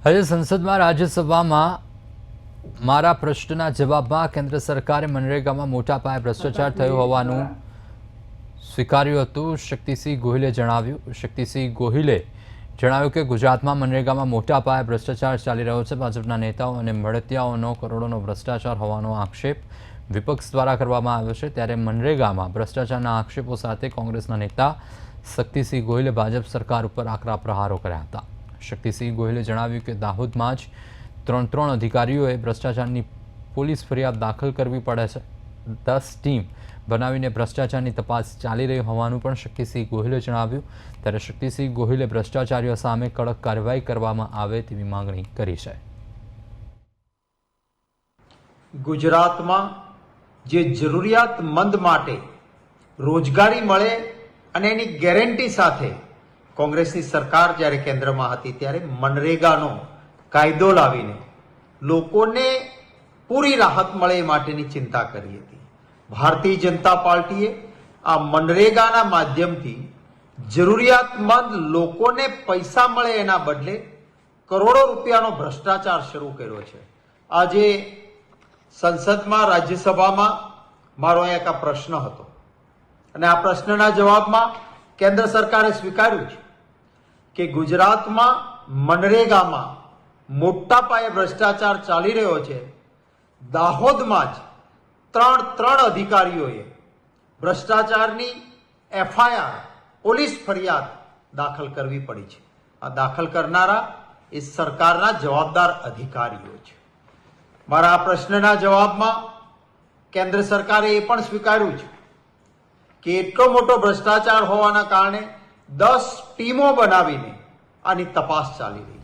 આજે સંસદમાં રાજ્યસભામાં મારા પ્રશ્નના જવાબમાં કેન્દ્ર સરકારે મનરેગામાં મોટા પાયે ભ્રષ્ટાચાર થયો હોવાનું સ્વીકાર્યું હતું. શક્તિસિંહ ગોહિલે જણાવ્યું કે ગુજરાતમાં મનરેગામાં મોટા પાયે ભ્રષ્ટાચાર ચાલી રહ્યો છે. ભાજપના નેતાઓ અને મળતિયાઓનો કરોડોનો ભ્રષ્ટાચાર હોવાનો આક્ષેપ વિપક્ષ દ્વારા કરવામાં આવ્યો છે. ત્યારે મનરેગામાં ભ્રષ્ટાચારના આક્ષેપો સાથે કોંગ્રેસના નેતા શક્તિસિંહ ગોહિલે ભાજપ સરકાર ઉપર આકરા પ્રહારો કર્યા હતા. શક્તિસિંહ ગોહિલે જણાવ્યું કે દાહોદમાં જ ત્રણ અધિકારીઓએ ભ્રષ્ટાચારની પોલીસ ફરિયાદ દાખલ કરવી પડે છે. 10 ટીમ બનાવીને ભ્રષ્ટાચારની તપાસ ચાલી રહી હોવાનું પણ શક્તિસિંહ ગોહિલે જણાવ્યું. ત્યારે શક્તિસિંહ ગોહિલે ભ્રષ્ટાચારીઓ સામે કડક કાર્યવાહી કરવામાં આવે તેવી માંગણી કરી છે. ગુજરાતમાં જે જરૂરિયાતમંદ માટે રોજગારી મળે અને એની ગેરંટી સાથે કોંગ્રેસની સરકાર જ્યારે કેન્દ્રમાં હતી ત્યારે મનરેગાનો કાયદો લાવીને લોકોને પૂરી રાહત મળે એ માટેની ચિંતા કરી હતી. ભારતીય જનતા પાર્ટીએ આ મનરેગાના માધ્યમથી જરૂરિયાતમંદ લોકોને પૈસા મળે એના બદલે કરોડો રૂપિયાનો ભ્રષ્ટાચાર શરૂ કર્યો છે. આજે સંસદમાં રાજ્યસભામાં મારો એક આ પ્રશ્ન હતો અને આ પ્રશ્નના જવાબમાં કેન્દ્ર સરકારે સ્વીકાર્યું છે કે ગુજરાતમાં મનરેગામાં મોટા પાયે ભ્રષ્ટાચાર ચાલી રહ્યો છે. દાહોદમાં જ ત્રણ અધિકારીઓએ ભ્રષ્ટાચારની FIR પોલીસ ફરિયાદ દાખલ કરવી પડી છે. આ દાખલ કરનારા એ સરકારના જવાબદાર અધિકારીઓ છે. મારા આ પ્રશ્નના જવાબમાં કેન્દ્ર સરકારે એ પણ સ્વીકાર્યું છે કે એટલો મોટો ભ્રષ્ટાચાર હોવાના કારણે 10 ટીમો બનાવીને આની તપાસ ચાલી રહી છે.